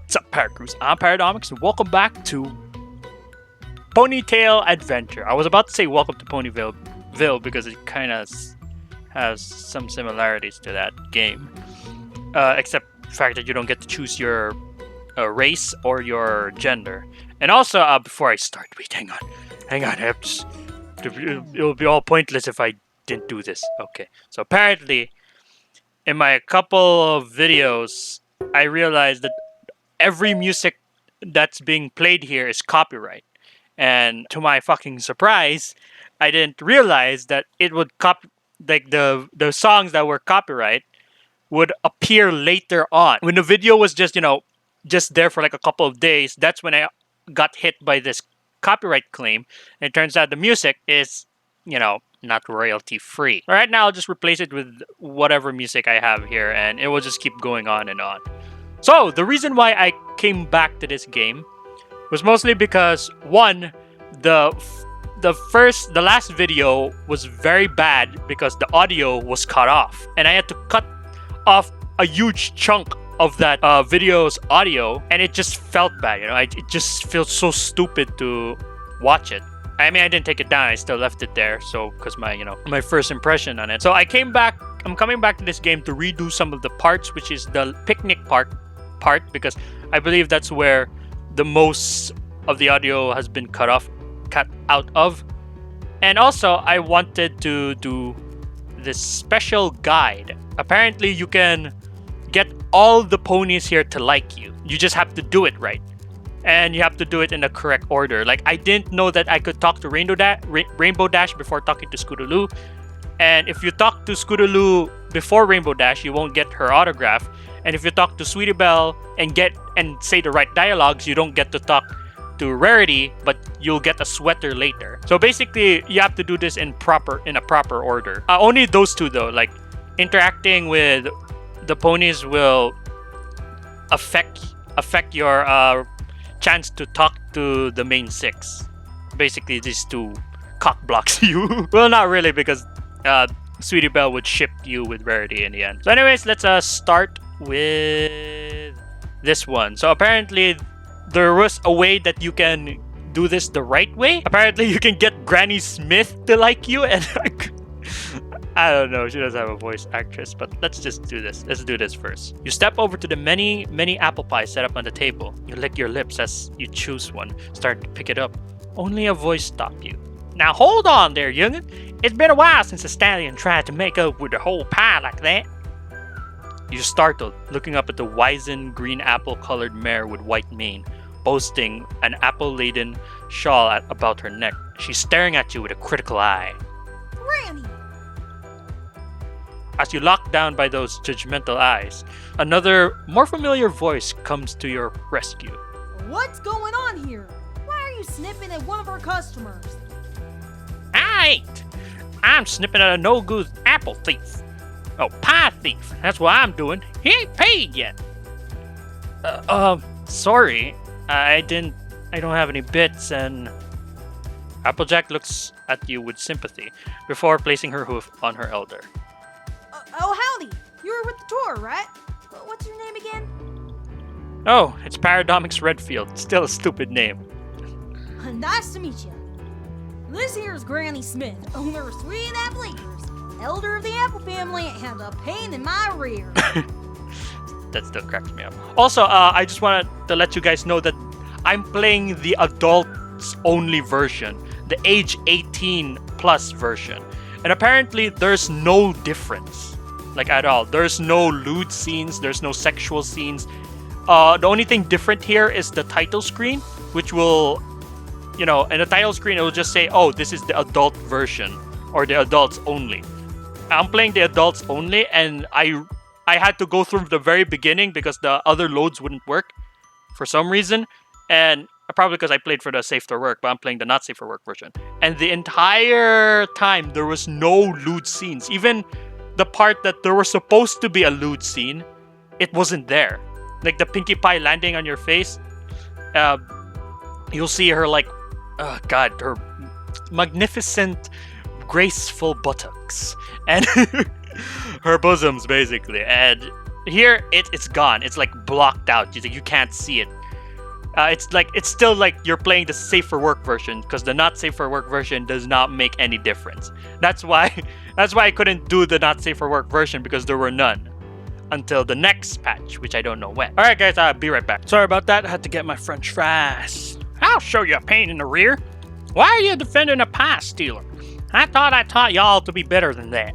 What's up, Paracrews? I'm Paradomics, and welcome back to Ponytale Adventure. I was about to say welcome to Ponyville because it kind of has some similarities to that game. Except the fact that you don't get to choose your race or your gender. And also, before I start, wait, hang on. It'll be all pointless if I didn't do this. Okay, so apparently, in my couple of videos, I realized that every music that's being played here is copyright. And to my fucking surprise, I didn't realize that it would the songs that were copyright would appear later on. When the video was just there for like a couple of days, that's when I got hit by this copyright claim. And it turns out the music is, not royalty free. Right now, I'll just replace it with whatever music I have here, and it will just keep going on and on. So, the reason why I came back to this game was mostly because, one, the last video was very bad because the audio was cut off. And I had to cut off a huge chunk of that video's audio, and it just felt bad, it just feels so stupid to watch it. I mean, I didn't take it down, I still left it there, so, because my first impression on it. So I'm coming back to this game to redo some of the parts, which is the picnic part, because I believe that's where the most of the audio has been cut out of. And also, I wanted to do this special guide. Apparently, you can get all the ponies here to like you. You just have to do it right. And you have to do it in the correct order. Like, I didn't know that I could talk to Rainbow Dash before talking to Scootaloo. And if you talk to Scootaloo before Rainbow Dash, you won't get her autograph. And if you talk to Sweetie Belle and say the right dialogues, you don't get to talk to Rarity, but you'll get a sweater later. So basically, you have to do this in a proper order. Only those two though. Like, interacting with the ponies will affect your chance to talk to the main six. Basically, these two cock blocks you. Well, not really, because Sweetie Belle would ship you with Rarity in the end. So anyways, let's start with this one. So apparently there was a way that you can do this the right way. Apparently you can get Granny Smith to like you, and I don't know, she doesn't have a voice actress, but let's just do this. Let's do this first. You step over to the many apple pies set up on the table. You lick your lips as you choose one. Start to pick it up. Only a voice stopped you. Now hold on there, young'un. It's been a while since the stallion tried to make up with the whole pie like that. You're startled, looking up at the wizened green apple-colored mare with white mane, boasting an apple-laden shawl about her neck. She's staring at you with a critical eye. Granny! As you lock down by those judgmental eyes, another, more familiar voice comes to your rescue. What's going on here? Why are you snipping at one of our customers? I ain't. I'm snipping at a no-good apple thief. Oh, pie thief. That's what I'm doing. He ain't paid yet. Sorry. I don't have any bits, and Applejack looks at you with sympathy before placing her hoof on her elder. Oh, howdy. You were with the tour, right? What's your name again? Oh, it's Paradomics Redfield. Still a stupid name. Nice to meet you. This here is Granny Smith, owner of Sweet Apple Acres, elder of the apple family, and a pain in my rear. That still cracks me up. Also, I just wanted to let you guys know that I'm playing the adults-only version, the age 18 plus version. And apparently, there's no difference, like at all. There's no lewd scenes, there's no sexual scenes. The only thing different here is the title screen, which will, in the title screen, it will just say, oh, this is the adult version, or the adults only. I'm playing the adults only, and I had to go through the very beginning because the other loads wouldn't work for some reason, and probably because I played for the safe for work, but I'm playing the not safe for work version. And the entire time there was no lewd scenes. Even the part that there was supposed to be a lewd scene, it wasn't there. Like the Pinkie Pie landing on your face, you'll see her her magnificent, graceful buttocks and her bosoms basically, and Here, it's gone. It's like blocked out. You can't see it. It's still like you're playing the safe for work version, because the not safe for work version does not make any difference. That's why I couldn't do the not safe for work version, because there were none until the next patch, which I don't know when. All right, guys, I'll be right back. Sorry about that. I had to get my French fries. I'll show you a pain in the rear. Why are you defending a pie stealer? I thought I taught y'all to be better than that.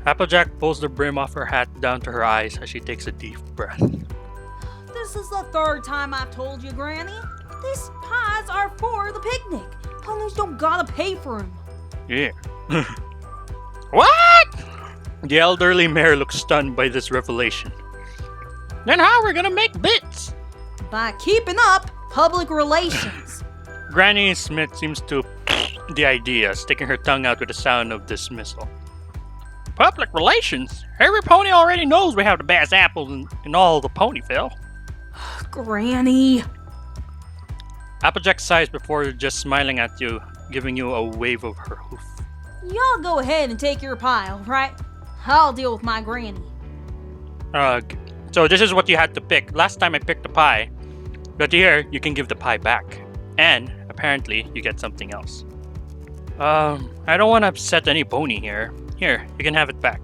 Applejack pulls the brim off her hat down to her eyes as she takes a deep breath. This is the third time I've told you, Granny. These pies are for the picnic. Ponies don't gotta pay for them. Yeah. What? The elderly mayor looks stunned by this revelation. Then how are we gonna make bits? By keeping up public relations. Granny Smith seems to the idea, sticking her tongue out with a sound of dismissal. Public relations? Every pony already knows we have the best apples in all the Ponyville. Granny. Applejack sighs before just smiling at you, giving you a wave of her hoof. Y'all go ahead and take your pie, alright? I'll deal with my granny. So this is what you had to pick. Last time I picked the pie, but here you can give the pie back. And apparently you get something else. I don't want to upset any pony here. Here, you can have it back.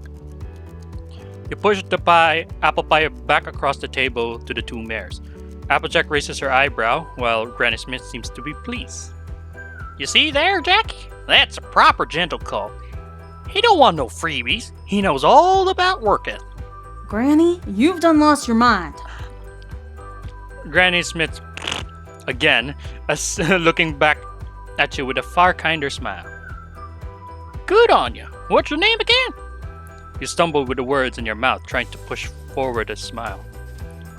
You push the apple pie back across the table to the two mares. Applejack raises her eyebrow, while Granny Smith seems to be pleased. You see there, Jackie? That's a proper gentle call. He don't want no freebies. He knows all about work ethic. Granny, you've done lost your mind. Granny Smith, again, looking back at you with a far kinder smile. Good on you. What's your name again? You stumble with the words in your mouth, trying to push forward a smile.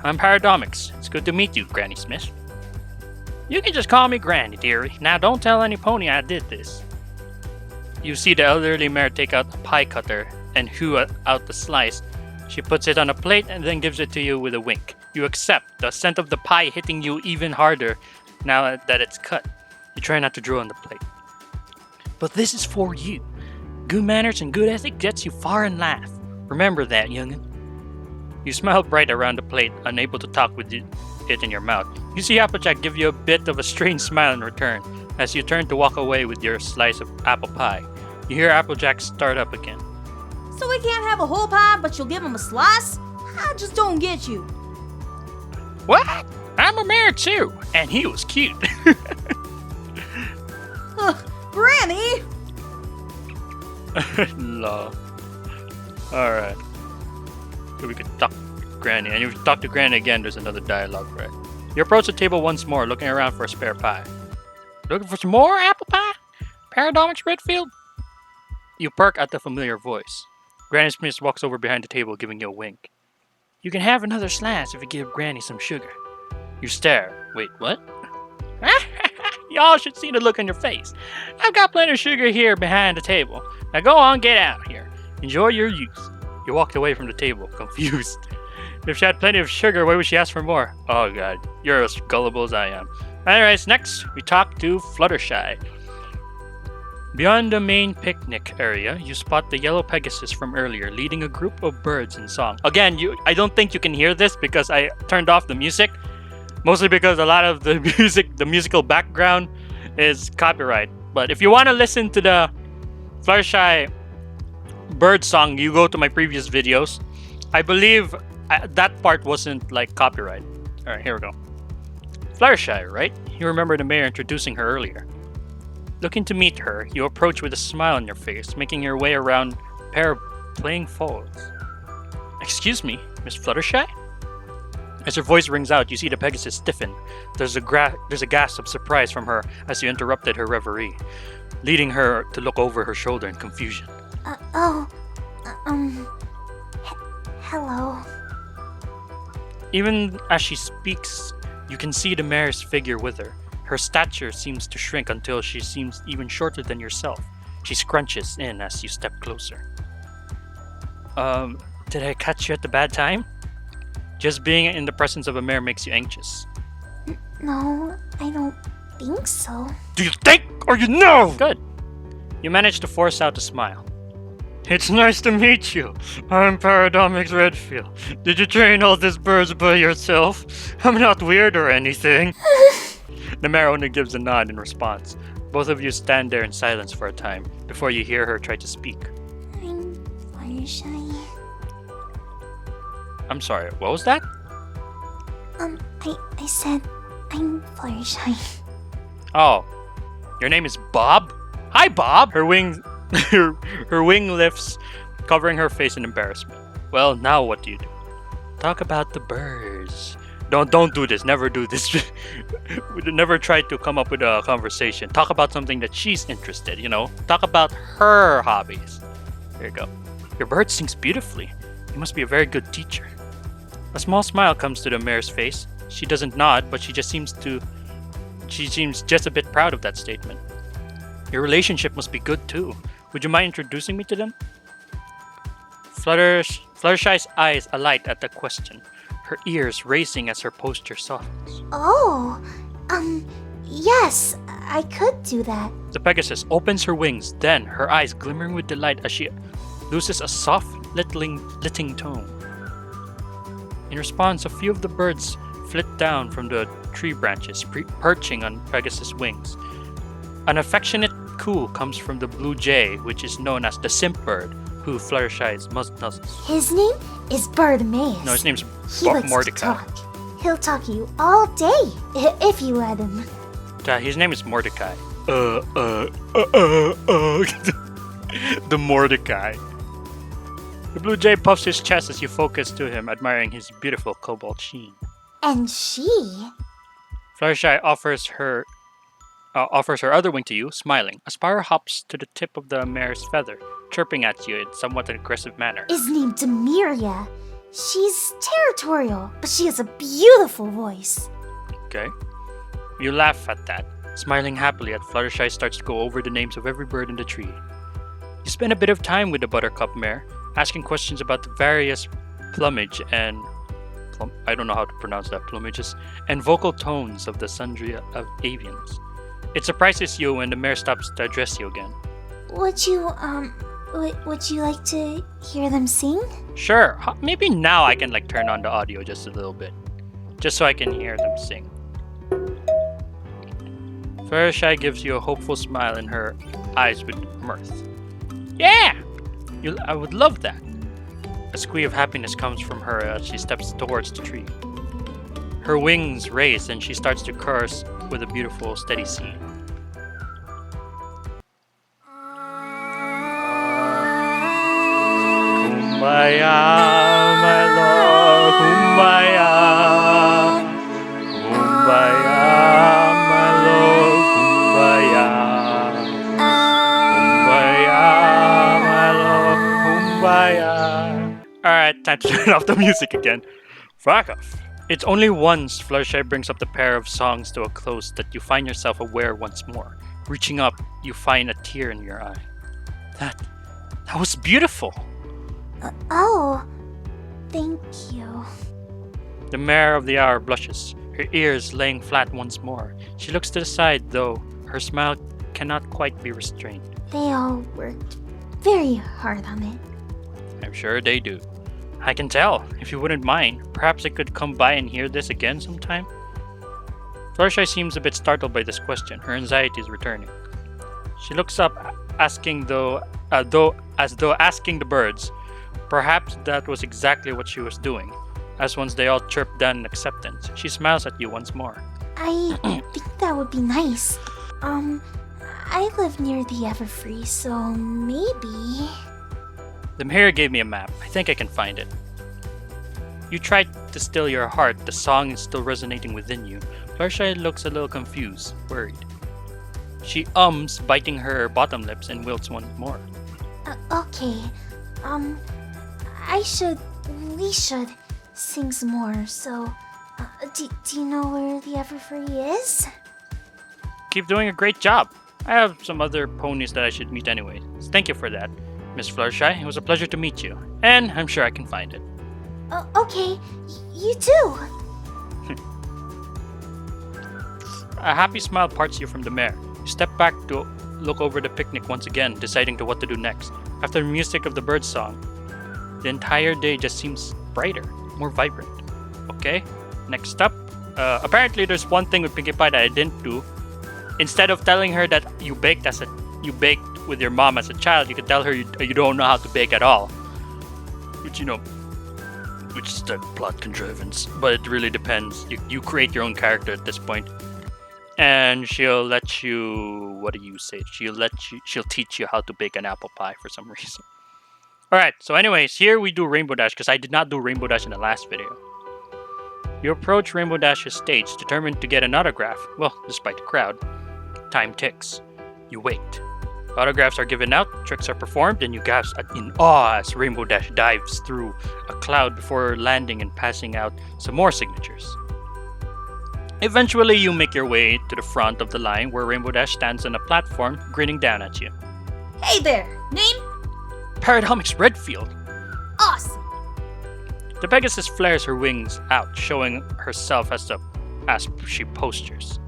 I'm Paradomix. It's good to meet you, Granny Smith. You can just call me Granny, dearie. Now don't tell any pony I did this. You see the elderly mare take out a pie cutter and hew out the slice. She puts it on a plate and then gives it to you with a wink. You accept, the scent of the pie hitting you even harder now that it's cut. You try not to draw on the plate. But this is for you. Good manners and good ethic gets you far in life. Remember that, young'un. You smile bright around the plate, unable to talk with it in your mouth. You see Applejack give you a bit of a strange smile in return as you turn to walk away with your slice of apple pie. You hear Applejack start up again. So we can't have a whole pie, but you'll give him a slice? I just don't get you. What? I'm a mare too, and he was cute. Granny! Lol. Alright. So we could talk to Granny, and if you talk to Granny again, there's another dialogue, right? You approach the table once more, looking around for a spare pie. Looking for some more apple pie? Paradomix Redfield? You perk at the familiar voice. Granny Smith walks over behind the table, giving you a wink. You can have another slice if you give Granny some sugar. You stare. Wait, what? Y'all should see the look on your face. I've got plenty of sugar here behind the table. Now go on, get out here. Enjoy your use. You walked away from the table, confused. If she had plenty of sugar, why would she ask for more? Oh god, you're as gullible as I am. Anyways, next, we talk to Fluttershy. Beyond the main picnic area, you spot the yellow Pegasus from earlier, leading a group of birds in song. Again, I don't think you can hear this because I turned off the music. Mostly because a lot of the musical background is copyright. But if you want to listen to the Fluttershy bird song, you go to my previous videos. I believe that part wasn't like copyright. Alright, here we go. Fluttershy, right? You remember the mayor introducing her earlier. Looking to meet her, you approach with a smile on your face, making your way around a pair of playing folds. Excuse me, Miss Fluttershy? As her voice rings out, you see the Pegasus stiffen. There's a gasp of surprise from her as you interrupted her reverie, leading her to look over her shoulder in confusion. Hello. Even as she speaks, you can see the mare's figure with her. Her stature seems to shrink until she seems even shorter than yourself. She scrunches in as you step closer. Did I catch you at the bad time? Just being in the presence of a mare makes you anxious. No, I don't think so. Do you think or you know? Good. You manage to force out a smile. It's nice to meet you. I'm Paradomix Redfield. Did you train all these birds by yourself? I'm not weird or anything. The mare only gives a nod in response. Both of you stand there in silence for a time before you hear her try to speak. I'm Fluttershy. I'm sorry, what was that? I said I'm Fluttershy. Oh, your name is Bob? Hi, Bob! Her wing lifts, covering her face in embarrassment. Well, now what do you do? Talk about the birds. Don't do this. Never do this. Never try to come up with a conversation. Talk about something that she's interested, Talk about her hobbies. There you go. Your bird sings beautifully. You must be a very good teacher. A small smile comes to the mare's face. She doesn't nod, but she seems just a bit proud of that statement. Your relationship must be good too. Would you mind introducing me to them? Fluttershy's eyes alight at the question, her ears racing as her posture softens. Oh, yes, I could do that. The Pegasus opens her wings, then her eyes glimmering with delight as she loses a soft, littling tone. In response, a few of the birds flit down from the tree branches, perching on Pegasus' wings. An affectionate coo comes from the blue jay, which is known as the simp bird, who Fluttershy nuzzles. His name is Birdmaeus. No, his name's He likes Mordecai. to talk. He'll talk to you all day if you let him. His name is Mordecai. The Mordecai. The blue jay puffs his chest as you focus to him, admiring his beautiful cobalt sheen. And she... Fluttershy offers her other wing to you, smiling. A sparrow hops to the tip of the mare's feather, chirping at you in somewhat an aggressive manner. is named Demiria. She's territorial, but she has a beautiful voice. Okay. You laugh at that, smiling happily as Fluttershy starts to go over the names of every bird in the tree. You spend a bit of time with the buttercup mare, asking questions about the various plumage and... I don't know how to pronounce that, plumages, and vocal tones of the sundry of avians. It surprises you when the mare stops to address you again. Would you like to hear them sing? Sure, maybe now I can turn on the audio just a little bit, just so I can hear them sing. Fluttershy gives you a hopeful smile in her eyes with mirth. Yeah! I would love that. A squeak of happiness comes from her as she steps towards the tree. Her wings raise and she starts to curse with a beautiful, steady scene. Kumbaya, my love, kumbaya. Kumbaya, my love, kumbaya. Kumbaya, my love, kumbaya. Alright, time to turn off the music again. Fuck off. It's only once Fluttershy brings up the pair of songs to a close that you find yourself aware once more. Reaching up, you find a tear in your eye. That was beautiful. Oh, thank you. The mare of the hour blushes, her ears laying flat once more. She looks to the side, though her smile cannot quite be restrained. They all worked very hard on it. I'm sure they do. I can tell. If you wouldn't mind, perhaps I could come by and hear this again sometime? Fluttershy seems a bit startled by this question. Her anxiety is returning. She looks up, asking as though asking the birds. Perhaps that was exactly what she was doing. As once they all chirp down in acceptance, she smiles at you once more. I think that would be nice. I live near the Everfree, so maybe... The mayor gave me a map. I think I can find it. You tried to still your heart. The song is still resonating within you. Fluttershy looks a little confused, worried. She biting her bottom lips and wilts once more. Okay. We should sing some more, so... do you know where the Everfree is? Keep doing a great job. I have some other ponies that I should meet anyway. Thank you for that, Miss Fluttershy. It was a pleasure to meet you, and I'm sure I can find it. Okay. You too. A happy smile parts you from the mare. You step back to look over the picnic once again, deciding to what to do next. After the music of the bird song, the entire day just seems brighter, more vibrant. Okay, next up. Apparently, there's one thing with Pinkie Pie that I didn't do. Instead of telling her that you baked with your mom as a child, you could tell her you don't know how to bake at all. Which is the plot contrivance. But it really depends. You create your own character at this point. And she'll let you, what do you say? She'll teach you how to bake an apple pie for some reason. Alright, so anyways, here we do Rainbow Dash because I did not do Rainbow Dash in the last video. You approach Rainbow Dash's stage, determined to get an autograph. Well, despite the crowd. Time ticks. You wait. Autographs are given out, tricks are performed, and you gasp in awe as Rainbow Dash dives through a cloud before landing and passing out some more signatures. Eventually, you make your way to the front of the line where Rainbow Dash stands on a platform, grinning down at you. Hey there, name? Paradomics Redfield. Awesome. The Pegasus flares her wings out, showing herself as she postures.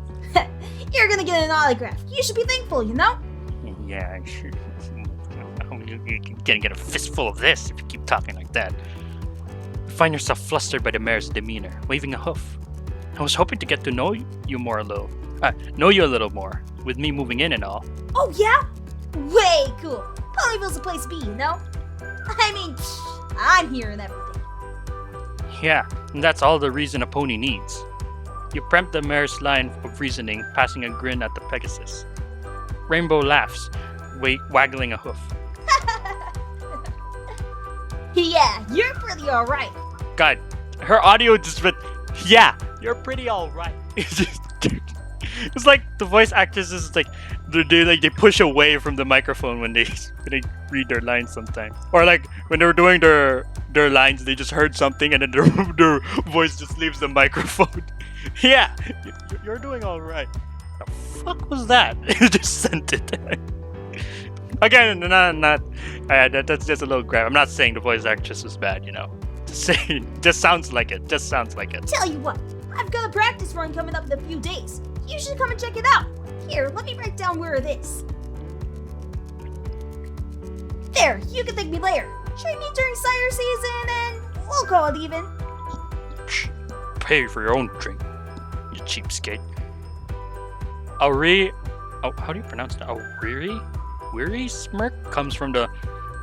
You're gonna get an autograph. You should be thankful, you know? Yeah, I should. You're gonna get a fistful of this if you keep talking like that. You find yourself flustered by the mare's demeanor, waving a hoof. I was hoping to get to know you a little more, with me moving in and all. Oh yeah? Way cool. Ponyville's a place to be, you know? I mean, I'm here and everything. Yeah, and that's all the reason a pony needs. You preempt the mare's line of reasoning, passing a grin at the Pegasus. Rainbow laughs, waggling a hoof. Yeah, you're pretty alright. God, her audio just went, yeah, you're pretty alright. It's like the voice actresses, like they push away from the microphone when they read their lines sometimes, or like when they're doing their lines, they just heard something and then their voice just leaves the microphone. Yeah, you're doing all right. The fuck was that? You just sent it. Again, that's just a little grab. I'm not saying the voice actress was bad, you know. Just saying, just sounds like it. Tell you what, I've got a practice run coming up in a few days. You should come and check it out. Here, let me write down where it is. There, you can thank me later. Train me during sire season and we'll call it even. Pay for your own drink, you cheapskate. How do you pronounce that? Weary smirk comes from the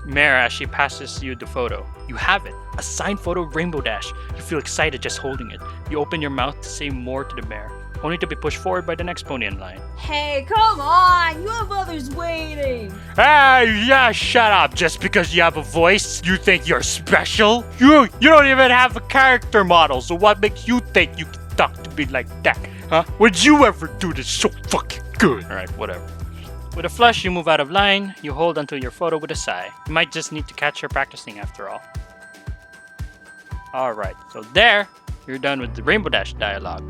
mare as she passes you the photo. You have it, a signed photo of Rainbow Dash. You feel excited just holding it. You open your mouth to say more to the mare, only to be pushed forward by the next pony in line. Hey, come on, you have others waiting. Hey, yeah, shut up. Just because you have a voice, you think you're special? You don't even have a character model, so what makes you think you can talk to me like that? Huh? Would you ever do this so fucking good? Alright, whatever. With a flush, you move out of line. You hold onto your photo with a sigh. You might just need to catch her practicing after all. Alright, so there, you're done with the Rainbow Dash dialogue.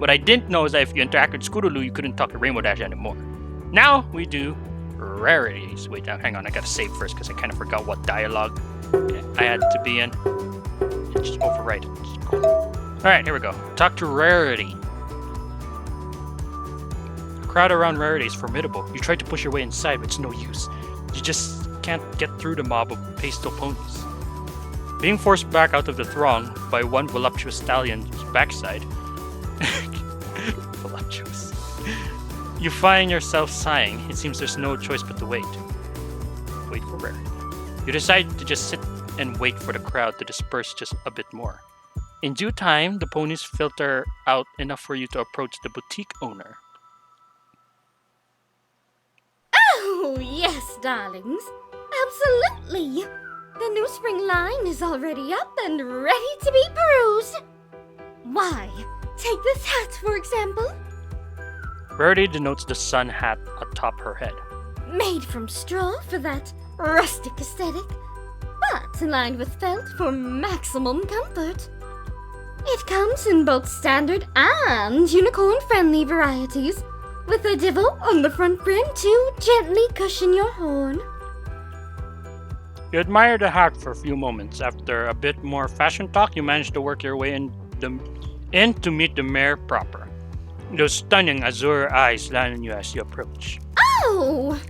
What I didn't know is that if you interact with Scootaloo, you couldn't talk to Rainbow Dash anymore. Now, we do Rarities. Wait, hang on, I gotta save first because I kind of forgot what dialogue I had to be in. Just overwrite it. Alright, here we go. Talk to Rarity. The crowd around Rarity is formidable. You try to push your way inside, but it's no use. You just can't get through the mob of pastel ponies. Being forced back out of the throng by one voluptuous stallion's backside, voluptuous, you find yourself sighing. It seems there's no choice but to wait. Wait for Rarity. You decide to just sit and wait for the crowd to disperse just a bit more. In due time, the ponies filter out enough for you to approach the boutique owner. Oh, yes, darlings. Absolutely. The new spring line is already up and ready to be perused. Why, take this hat, for example. Rarity denotes the sun hat atop her head. Made from straw for that rustic aesthetic, but lined with felt for maximum comfort. It comes in both standard and unicorn-friendly varieties, with a divot on the front brim to gently cushion your horn. You admire the hat for a few moments. After a bit more fashion talk, you manage to work your way in to meet the mare proper. Those stunning azure eyes land on you as you approach. Oh,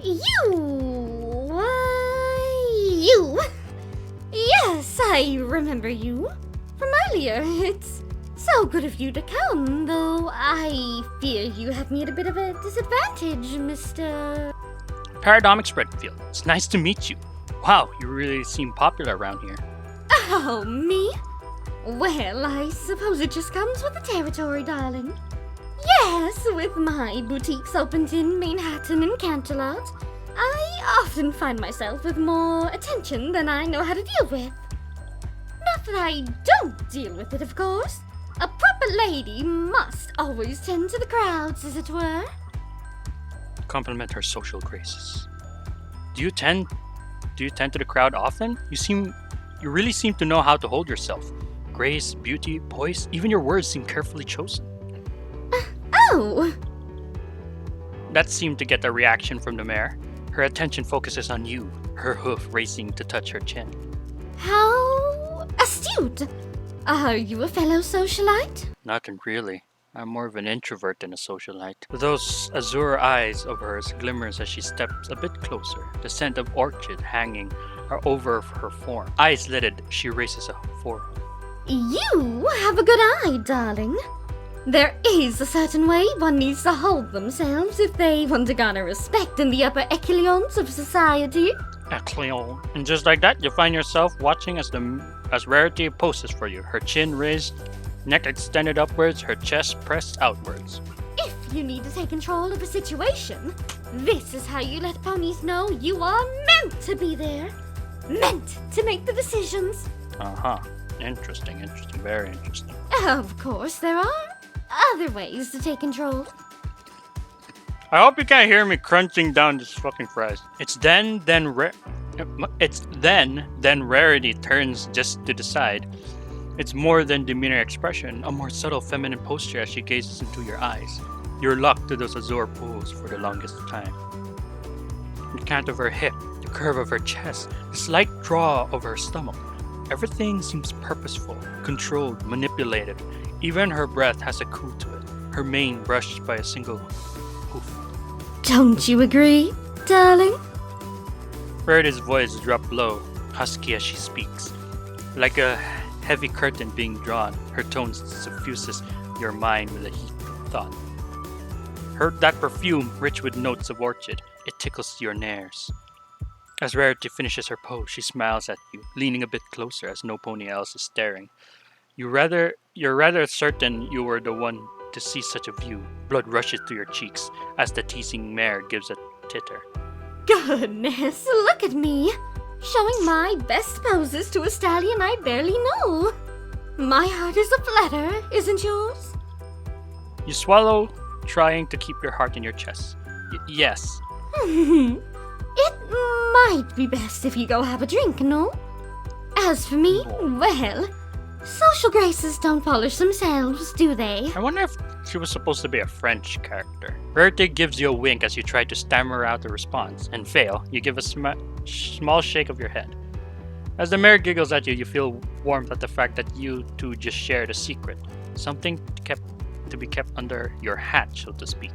you. Yes, I remember you from earlier. It's so good of you to come, though I fear you have me at a bit of a disadvantage, Mr. Paradomic Spreadfield. It's nice to meet you. Wow, you really seem popular around here. Oh, me? Well, I suppose it just comes with the territory, darling. Yes, with my boutiques opened in Manhattan and Canterlot, I often find myself with more attention than I know how to deal with. Not that I don't deal with it, of course. A proper lady must always tend to the crowds, as it were. Compliment her social graces. Do you tend to the crowd often? You really seem to know how to hold yourself. Grace, beauty, poise, even your words seem carefully chosen. Oh! That seemed to get a reaction from the mare. Her attention focuses on you, her hoof racing to touch her chin. How astute! Are you a fellow socialite? Not really. I'm more of an introvert than a socialite. Those azure eyes of hers glimmers as she steps a bit closer, the scent of orchid hanging over her form. Eyes lidded, she raises a forehoof. You have a good eye, darling. There is a certain way one needs to hold themselves if they want to garner respect in the upper echelons of society. Echelon. And just like that, you find yourself watching as Rarity poses for you, her chin raised, neck extended upwards, her chest pressed outwards. If you need to take control of a situation, this is how you let ponies know you are meant to be there. Meant to make the decisions. Uh-huh. Interesting, very interesting. Of course, there are other ways to take control. I hope you can't hear me crunching down this fucking fries. It's then Rarity turns just to the side. It's more than demeanor expression, a more subtle feminine posture as she gazes into your eyes. You're locked to those azure pools for the longest time. The cant of her hip, the curve of her chest, the slight draw of her stomach. Everything seems purposeful, controlled, manipulated. Even her breath has a coo to it, her mane brushed by a single hoof. Don't you agree, darling? Rarity's voice drops low, husky as she speaks. Like a heavy curtain being drawn, her tone suffuses your mind with a heat of thought. That perfume, rich with notes of orchid, it tickles your nerves. As Rarity finishes her pose, she smiles at you, leaning a bit closer as no pony else is staring. You're rather certain you were the one to see such a view. Blood rushes to your cheeks as the teasing mare gives a titter. Goodness, look at me! Showing my best poses to a stallion I barely know. My heart is aflutter, isn't yours? You swallow, trying to keep your heart in your chest. Yes. It might be best if you go have a drink, no? As for me, well, social graces don't polish themselves, do they? I wonder if she was supposed to be a French character. Rarity gives you a wink as you try to stammer out a response, and fail. You give a small shake of your head. As the mare giggles at you, you feel warmth at the fact that you two just shared a secret. Something to be kept under your hat, so to speak.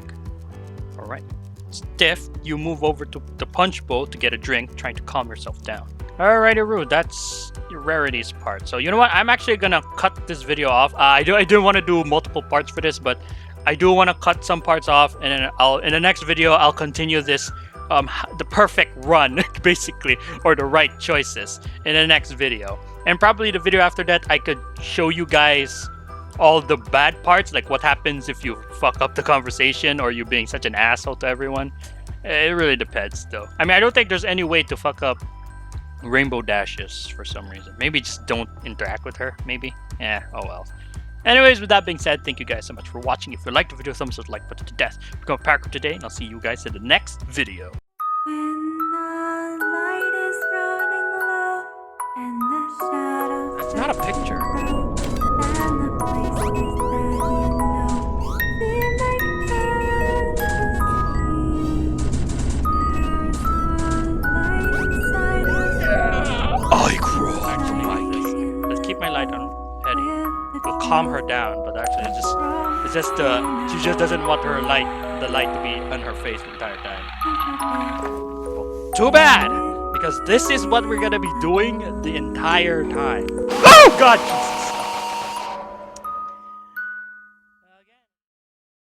Alright. Stiff, you move over to the punch bowl to get a drink, trying to calm yourself down. Alrighty, Roo, that's your Rarity's part. So you know what? I'm actually gonna cut this video off. I do want to do multiple parts for this, but I do want to cut some parts off, and then in the next video I'll continue this the perfect run basically, or the right choices in the next video. And probably the video after that I could show you guys all the bad parts, like what happens if you fuck up the conversation or you being such an asshole to everyone. It really depends though. I mean, I don't think there's any way to fuck up Rainbowdashes for some reason. Maybe just don't interact with her, maybe. Oh well. Anyways, with that being said, thank you guys so much for watching. If you liked the video, thumbs up, like button to death. Become a parkour today, and I'll see you guys in the next video. When the light is running low and the shadows That's not a picture. grow, and the places that you know feel like fantasy. I grow. I don't like this. Let's keep my light on Eddie. It'll calm her down, but I actually. It's just she just doesn't want the light to be on her face the entire time. Well, too bad, because this is what we're gonna be doing the entire time. Oh God!